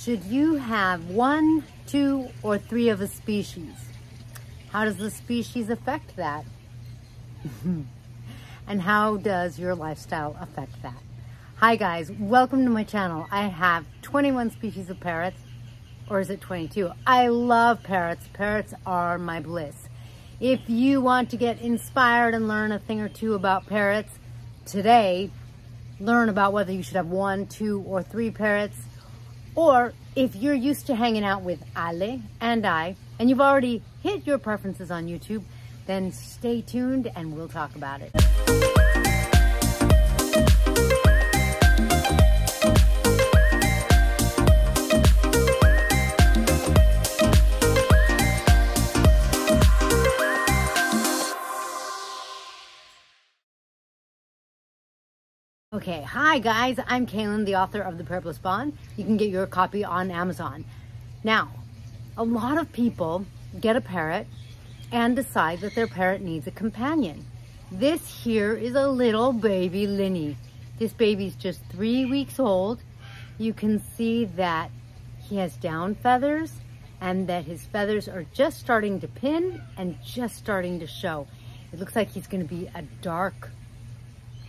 Should you have 1, 2, or 3 of a species? How does the species affect that? And how does your lifestyle affect that? Hi guys, welcome to my channel. I have 21 species of parrots, or is it 22? I love parrots. Parrots are my bliss. If you want to get inspired and learn a thing or two about parrots, today, learn about whether you should have 1, 2, or 3 parrots. Or if you're used to hanging out with Ale and I, and you've already hit your preferences on YouTube, then stay tuned and we'll talk about it. Okay, hi guys, I'm Kaylin, the author of The Parrot Bliss Bond. You can get your copy on Amazon. Now, a lot of people get a parrot and decide that their parrot needs a companion. This here is a little baby Linny. This baby's just 3 weeks old. You can see that he has down feathers and that his feathers are just starting to pin and just starting to show. It looks like he's going to be a dark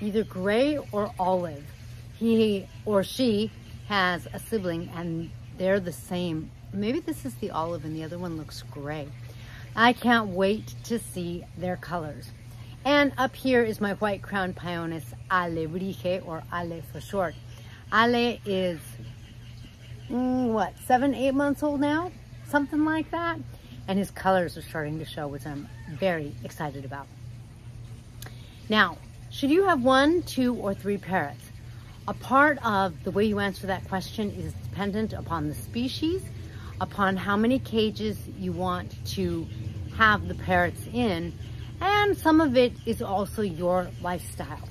either gray or olive. He or she has a sibling and they're the same. Maybe this is the olive and the other one looks gray. I can't wait to see their colors. And up here is my white crowned Pyonis alebrije, or Ale for short. Ale is, what, 7, 8 months old now? Something like that. And his colors are starting to show, which I'm very excited about. Now, should you have 1, 2, or 3 parrots? A part of the way you answer that question is dependent upon the species, upon how many cages you want to have the parrots in, and some of it is also your lifestyle.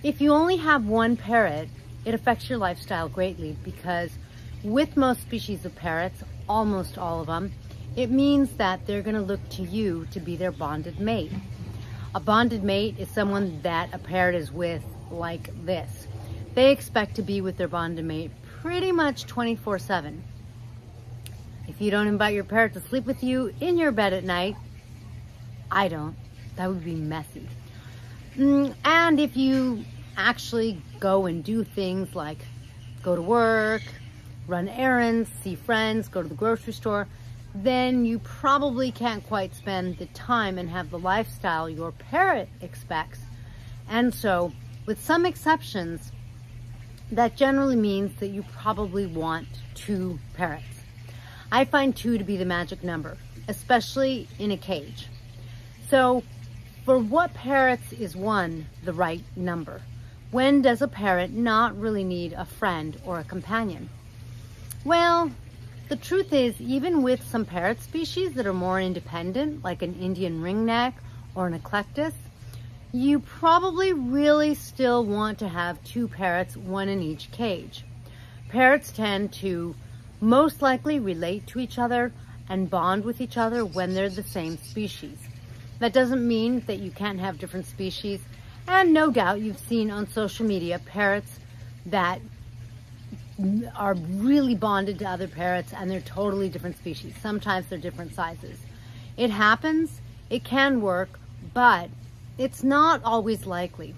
If you only have 1 parrot, it affects your lifestyle greatly because with most species of parrots, almost all of them, it means that they're going to look to you to be their bonded mate. A bonded mate is someone that a parrot is with like this. They expect to be with their bonded mate pretty much 24/7. If you don't invite your parrot to sleep with you in your bed at night, I don't. That would be messy. And if you actually go and do things like go to work, run errands, see friends, go to the grocery store, then you probably can't quite spend the time and have the lifestyle your parrot expects. And so, with some exceptions, that generally means that you probably want 2 parrots. I find 2 to be the magic number, especially in a cage. So, for what parrots is 1 the right number? When does a parrot not really need a friend or a companion? Well, the truth is, even with some parrot species that are more independent, like an Indian ringneck or an eclectus, you probably really still want to have 2 parrots, 1 in each cage. Parrots tend to most likely relate to each other and bond with each other when they're the same species. That doesn't mean that you can't have different species, and no doubt you've seen on social media parrots that are really bonded to other parrots and they're totally different species. Sometimes they're different sizes. It happens, it can work, but it's not always likely.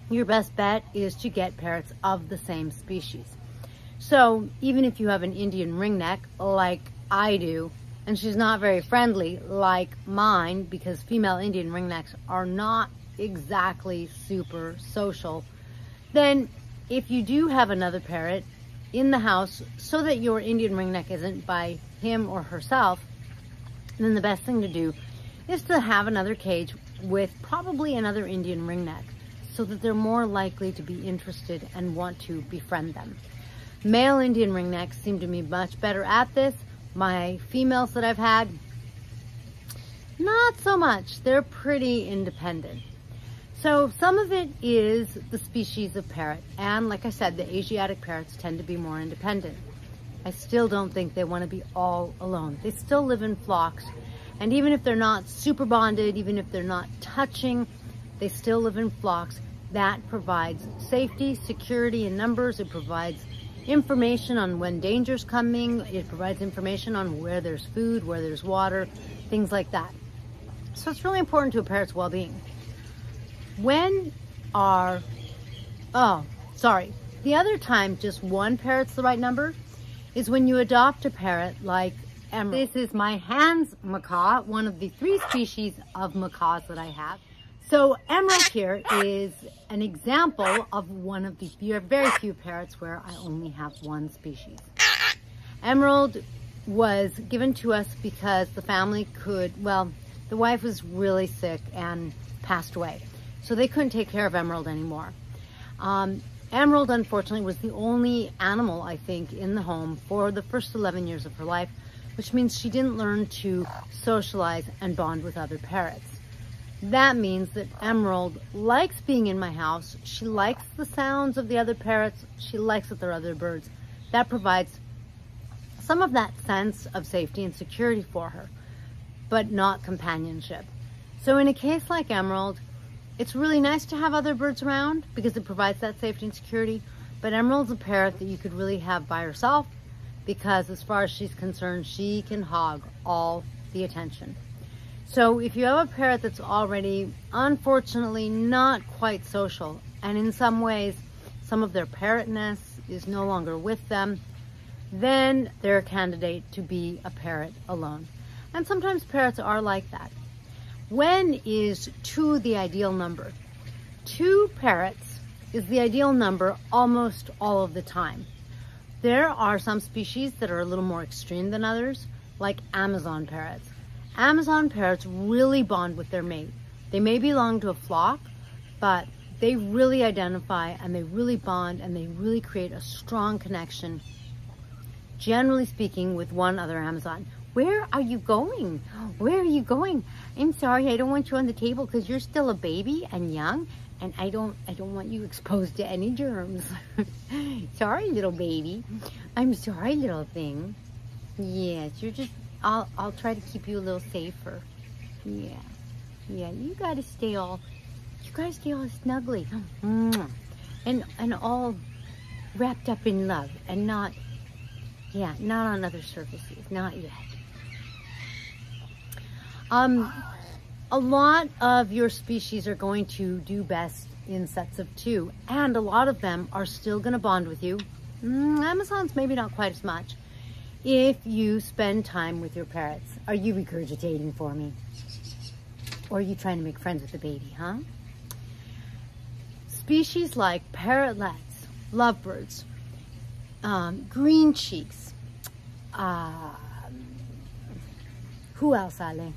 Your best bet is to get parrots of the same species. So even if you have an Indian ringneck like I do, and she's not very friendly like mine because female Indian ringnecks are not exactly super social, then if you do have another parrot in the house so that your Indian ringneck isn't by him or herself, then the best thing to do is to have another cage with probably another Indian ringneck so that they're more likely to be interested and want to befriend them. Male Indian ringnecks seem to be much better at this. My females that I've had, not so much. They're pretty independent. So some of it is the species of parrot. And like I said, the Asiatic parrots tend to be more independent. I still don't think they want to be all alone. They still live in flocks. And even if they're not super bonded, even if they're not touching, they still live in flocks. That provides safety, security in numbers. It provides information on when danger's coming. It provides information on where there's food, where there's water, things like that. So it's really important to a parrot's well-being. The other time just one parrot's the right number is when you adopt a parrot like Emerald. This is my Hans macaw, one of the 3 species of macaws that I have. So Emerald here is an example of one of the very few parrots where I only have 1 species. Emerald was given to us because the family the wife was really sick and passed away. So they couldn't take care of Emerald anymore. Emerald, unfortunately, was the only animal, I think, in the home for the first 11 years of her life, which means she didn't learn to socialize and bond with other parrots. That means that Emerald likes being in my house. She likes the sounds of the other parrots. She likes that there are other birds. That provides some of that sense of safety and security for her, but not companionship. So in a case like Emerald, it's really nice to have other birds around because it provides that safety and security, but Emerald's a parrot that you could really have by herself because as far as she's concerned, she can hog all the attention. So if you have a parrot that's already, unfortunately, not quite social, and in some ways, some of their parrotness is no longer with them, then they're a candidate to be a parrot alone. And sometimes parrots are like that. When is 2 the ideal number? 2 parrots is the ideal number almost all of the time. There are some species that are a little more extreme than others, like Amazon parrots. Amazon parrots really bond with their mate. They may belong to a flock, but they really identify and they really bond and they really create a strong connection, generally speaking, with one other Amazon. Where are you going? Where are you going? I'm sorry, I don't want you on the table because you're still a baby and young, and I don't want you exposed to any germs. Sorry, little baby. I'm sorry, little thing. Yes, you're just, I'll try to keep you a little safer. Yeah, you gotta stay all snuggly. And all wrapped up in love and not on other surfaces, not yet. A lot of your species are going to do best in sets of 2, and a lot of them are still going to bond with you. Amazons maybe not quite as much if you spend time with your parrots. Are you regurgitating for me? Or are you trying to make friends with the baby, huh? Species like parrotlets, lovebirds, green cheeks, who else, Ale?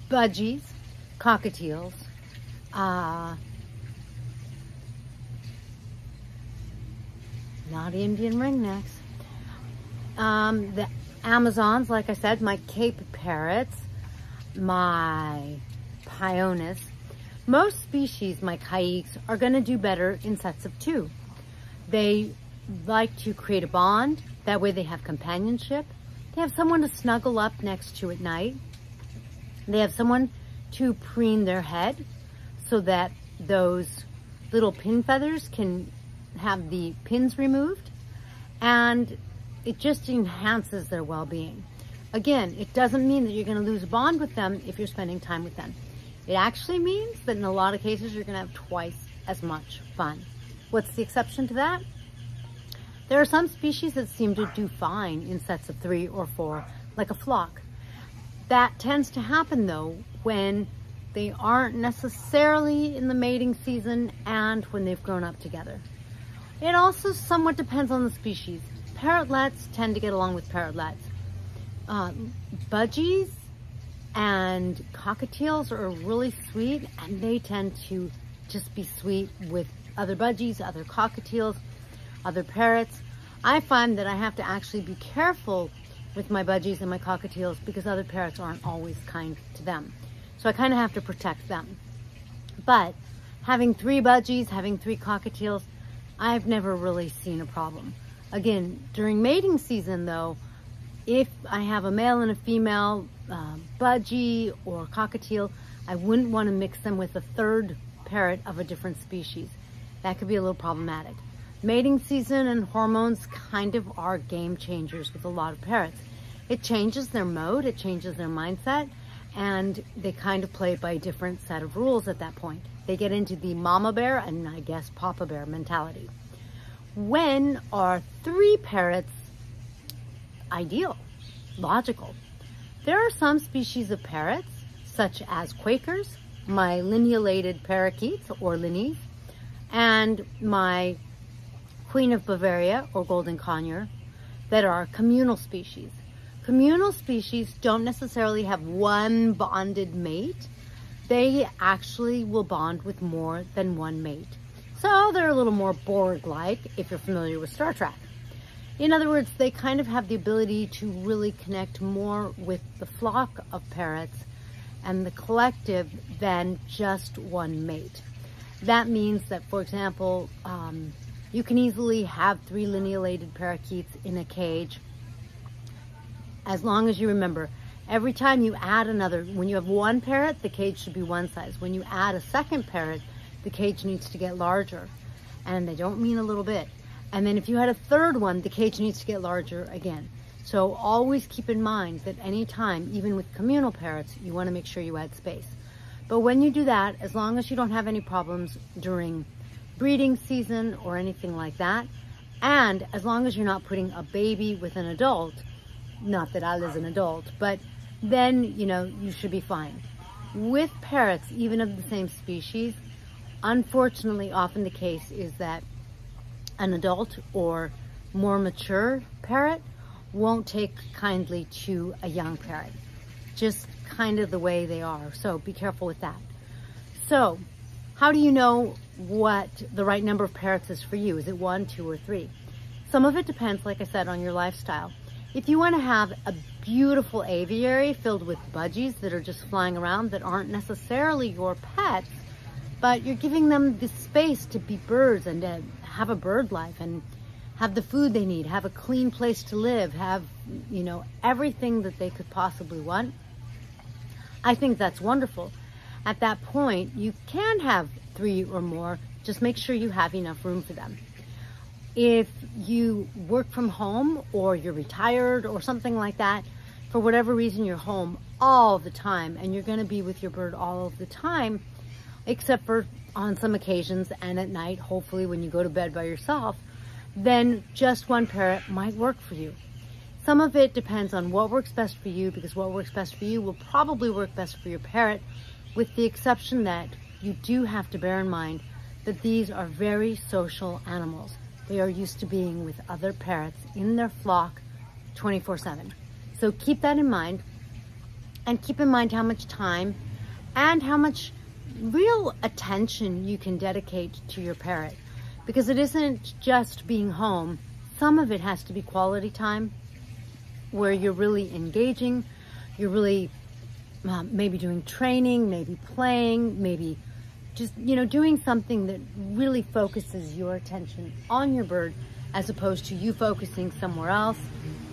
Budgies, cockatiels, not Indian ringnecks. The Amazons, like I said, my Cape parrots, my Pioneers. Most species, my Caiques, are going to do better in sets of 2. They like to create a bond. That way they have companionship. They have someone to snuggle up next to at night. They have someone to preen their head so that those little pin feathers can have the pins removed. And it just enhances their well-being. Again, it doesn't mean that you're going to lose a bond with them if you're spending time with them. It actually means that in a lot of cases, you're going to have twice as much fun. What's the exception to that? There are some species that seem to do fine in sets of 3 or 4, like a flock. That tends to happen, though, when they aren't necessarily in the mating season and when they've grown up together. It also somewhat depends on the species. Parrotlets tend to get along with parrotlets. Budgies and cockatiels are really sweet, and they tend to just be sweet with other budgies, other cockatiels, other parrots. I find that I have to actually be careful with my budgies and my cockatiels because other parrots aren't always kind to them. So I kind of have to protect them. But having 3 budgies, having 3 cockatiels, I've never really seen a problem. Again, during mating season though, if I have a male and a female budgie or cockatiel, I wouldn't want to mix them with a third parrot of a different species. That could be a little problematic. Mating season and hormones kind of are game changers with a lot of parrots. It changes their mode, it changes their mindset, and they kind of play by a different set of rules at that point. They get into the mama bear and I guess papa bear mentality. When are 3 parrots ideal, logical? There are some species of parrots, such as Quakers, my linealated parakeets or linneas, and my Queen of Bavaria or golden conure, that are communal species. Communal species don't necessarily have one bonded mate. They actually will bond with more than one mate. So they're a little more Borg-like if you're familiar with Star Trek. In other words, they kind of have the ability to really connect more with the flock of parrots and the collective than just one mate. That means that, for example, you can easily have 3 linealated parakeets in a cage, as long as you remember, every time you add another, when you have 1 parrot, the cage should be one size. When you add a second parrot, the cage needs to get larger. And they don't mean a little bit. And then if you had a third one, the cage needs to get larger again. So always keep in mind that anytime, even with communal parrots, you want to make sure you add space. But when you do that, as long as you don't have any problems during breeding season or anything like that, and as long as you're not putting a baby with an adult, not that Al is an adult, but then, you know, you should be fine. With parrots, even of the same species, unfortunately, often the case is that an adult or more mature parrot won't take kindly to a young parrot. Just kind of the way they are. So be careful with that. So how do you know what the right number of parrots is for you? Is it 1, 2, or 3? Some of it depends, like I said, on your lifestyle. If you want to have a beautiful aviary filled with budgies that are just flying around that aren't necessarily your pets, but you're giving them the space to be birds and to have a bird life and have the food they need, have a clean place to live, have, you know, everything that they could possibly want, I think that's wonderful. At that point, you can have 3 or more, just make sure you have enough room for them. If you work from home or you're retired or something like that, for whatever reason you're home all the time and you're going to be with your bird all of the time, except for on some occasions and at night, hopefully when you go to bed by yourself, then just 1 parrot might work for you. Some of it depends on what works best for you, because what works best for you will probably work best for your parrot, with the exception that you do have to bear in mind that these are very social animals. They are used to being with other parrots in their flock 24/7. So keep that in mind, and keep in mind how much time and how much real attention you can dedicate to your parrot, because it isn't just being home. Some of it has to be quality time where you're really engaging, you're really maybe doing training, maybe playing, maybe just, you know, doing something that really focuses your attention on your bird, as opposed to you focusing somewhere else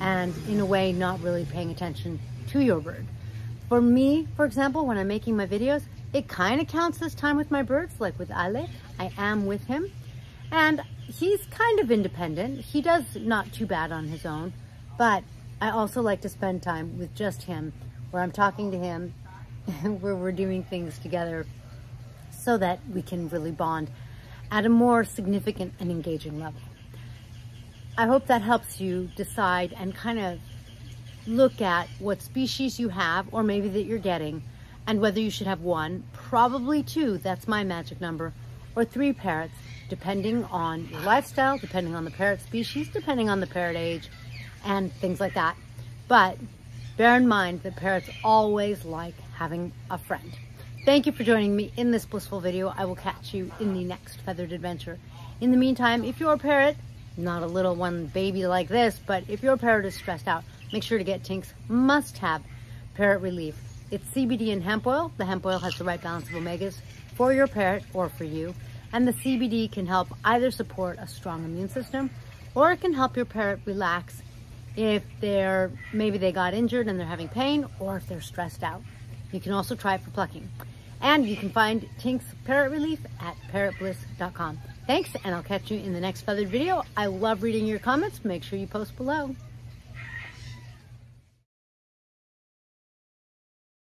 and in a way not really paying attention to your bird. For me, for example, when I'm making my videos, it kind of counts as time with my birds. Like with Ale, I am with him, and he's kind of independent. He does not too bad on his own, but I also like to spend time with just him, where I'm talking to him, where we're doing things together, so that we can really bond at a more significant and engaging level. I hope that helps you decide and kind of look at what species you have, or maybe that you're getting, and whether you should have 1, probably 2, that's my magic number, or 3 parrots, depending on your lifestyle, depending on the parrot species, depending on the parrot age, and things like that. But bear in mind that parrots always like having a friend. Thank you for joining me in this blissful video. I will catch you in the next feathered adventure. In the meantime, if your parrot, not a little one baby like this, but if your parrot is stressed out, make sure to get Tink's must-have parrot relief. It's CBD and hemp oil. The hemp oil has the right balance of omegas for your parrot or for you. And the CBD can help either support a strong immune system, or it can help your parrot relax if maybe they got injured and they're having pain, or if they're stressed out. You can also try it for plucking. And you can find Tink's Parrot Relief at parrotbliss.com. Thanks, and I'll catch you in the next feathered video. I love reading your comments. Make sure you post below.